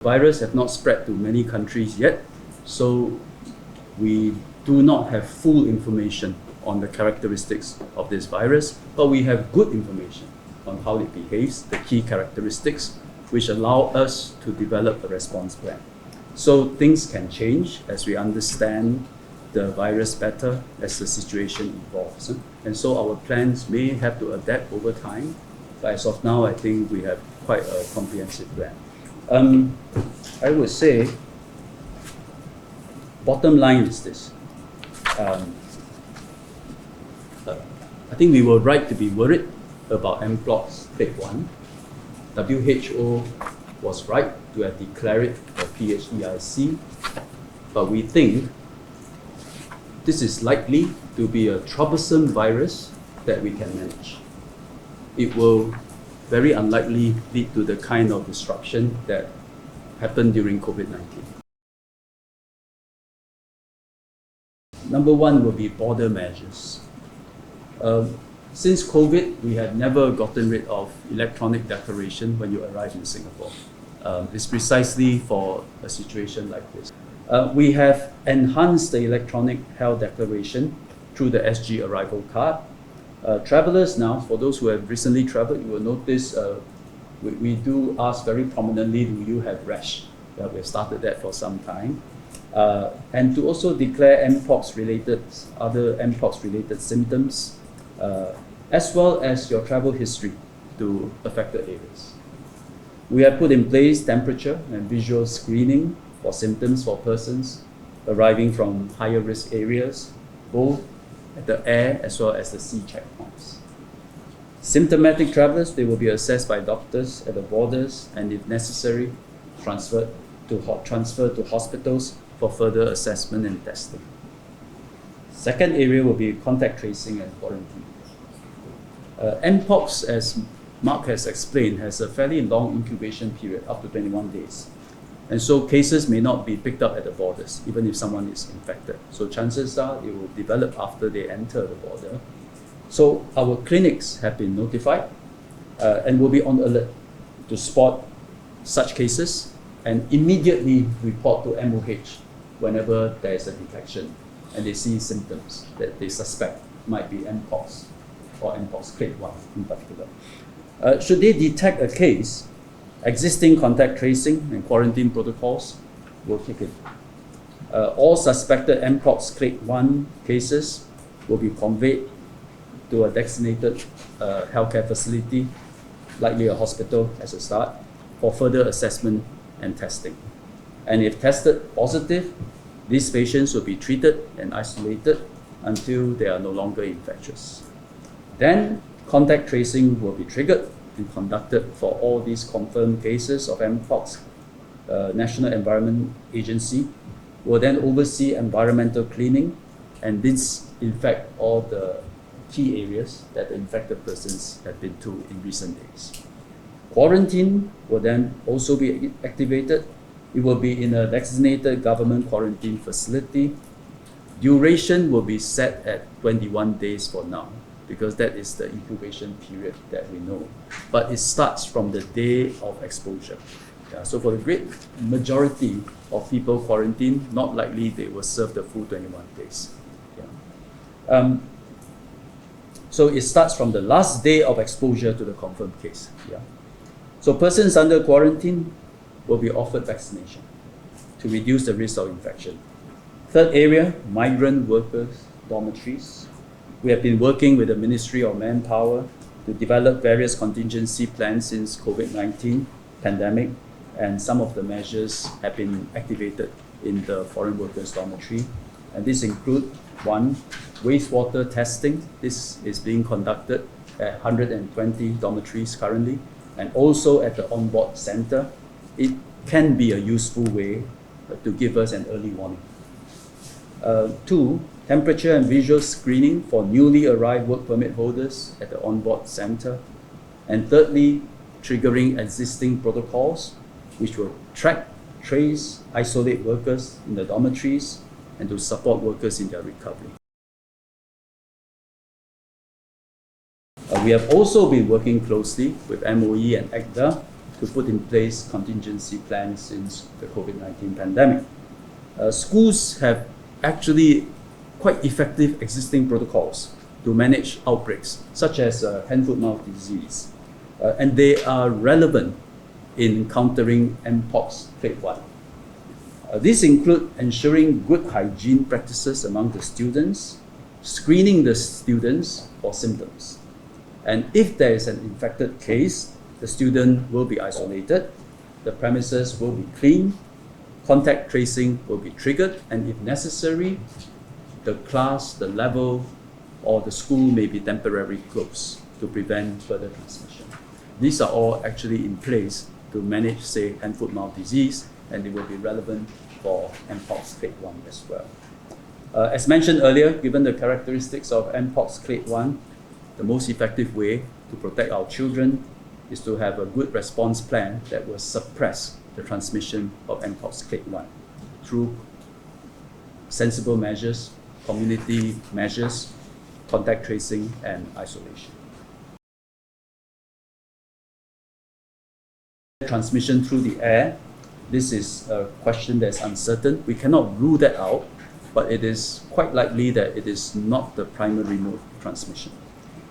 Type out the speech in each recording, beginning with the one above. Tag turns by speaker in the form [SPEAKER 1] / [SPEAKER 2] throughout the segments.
[SPEAKER 1] virus have not spread to many countries yet, so we do not have full information on the characteristics of this virus, but we have good information on how it behaves, the key characteristics, which allow us to develop a response plan. So things can change as we understand the virus better as the situation evolves. And so our plans may have to adapt over time, but as of now, I think we have quite a comprehensive plan. I would say, bottom line is this. I think we were right to be worried about Mpox clade 1. WHO was right to have declared it a PHEIC, but we think this is likely to be a troublesome virus that we can manage. It will very unlikely lead to the kind of disruption that happened during COVID-19. Number one will be border measures. Since COVID, we have never gotten rid of electronic declaration when you arrive in Singapore. It's precisely for a situation like this. We have enhanced the electronic health declaration through the SG arrival card. Travelers now, for those who have recently traveled, you will notice we do ask very prominently, do you have rash? We've started that for some time. And to also declare other Mpox-related symptoms, as well as your travel history to affected areas. We have put in place temperature and visual screening for symptoms for persons arriving from higher risk areas, both at the air as well as the sea checkpoints. Symptomatic travelers, they will be assessed by doctors at the borders and if necessary, transferred to hospitals for further assessment and testing. Second area will be contact tracing and quarantine. Mpox, as Mark has explained, has a fairly long incubation period, up to 21 days. And so cases may not be picked up at the borders, even if someone is infected. So chances are it will develop after they enter the border. So our clinics have been notified and will be on alert to spot such cases and immediately report to MOH whenever there is a detection and they see symptoms that they suspect might be Mpox or Mpox clade 1 in particular. Should they detect a case, existing contact tracing and quarantine protocols will kick in. All suspected Mpox clade 1 cases will be conveyed to a designated healthcare facility, likely a hospital as a start, for further assessment and testing. And if tested positive, these patients will be treated and isolated until they are no longer infectious. Then contact tracing will be triggered and conducted for all these confirmed cases of Mpox. National Environment Agency will then oversee environmental cleaning and disinfect all the key areas that the infected persons have been to in recent days. Quarantine will then also be activated. It will be in a designated government quarantine facility. Duration will be set at 21 days for now, because that is the incubation period that we know. But it starts from the day of exposure. So for the great majority of people quarantined, not likely they will serve the full 21 days. So it starts from the last day of exposure to the confirmed case. So persons under quarantine will be offered vaccination to reduce the risk of infection. Third area, migrant workers dormitories. We have been working with the Ministry of Manpower to develop various contingency plans since COVID-19 pandemic, and some of the measures have been activated in the foreign workers dormitory. And this include one, wastewater testing. This is being conducted at 120 dormitories currently, and also at the onboard center. It can be a useful way to give us an early warning. Two, temperature and visual screening for newly arrived work permit holders at the onboard center. And thirdly, triggering existing protocols which will track, trace, isolate workers in the dormitories and to support workers in their recovery. We have also been working closely with MOE and ACDA to put in place contingency plans since the COVID-19 pandemic. Schools have actually quite effective existing protocols to manage outbreaks, such as hand-foot-mouth disease, and they are relevant in countering Mpox clade 1. These include ensuring good hygiene practices among the students, screening the students for symptoms, and if there is an infected case, the student will be isolated, the premises will be cleaned, contact tracing will be triggered, and if necessary, the class, the level, or the school may be temporarily closed to prevent further transmission. These are all actually in place to manage, say, hand-foot-mouth disease, and they will be relevant for Mpox clade 1 as well. As mentioned earlier, given the characteristics of Mpox clade 1, the most effective way to protect our children is to have a good response plan that will suppress the transmission of Mpox clade 1 through sensible measures, community measures, contact tracing, and isolation. Transmission through the air, this is a question that's uncertain. We cannot rule that out, but it is quite likely that it is not the primary mode of transmission.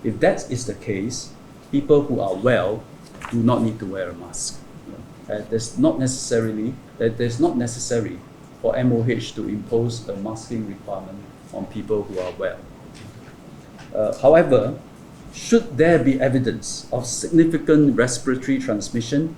[SPEAKER 1] If that is the case, people who are well do not need to wear a mask. There's not necessary for MOH to impose a masking requirement on people who are well. However, should there be evidence of significant respiratory transmission,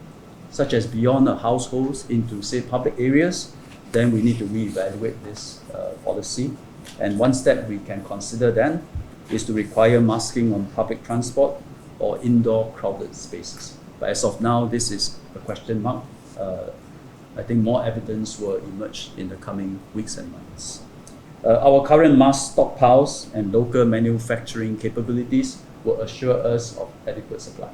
[SPEAKER 1] such as beyond the households into, say, public areas, then we need to reevaluate this policy. And one step we can consider then is to require masking on public transport or indoor crowded spaces. But as of now, this is a question mark. I think more evidence will emerge in the coming weeks and months. Our current mask stockpiles and local manufacturing capabilities will assure us of adequate supply.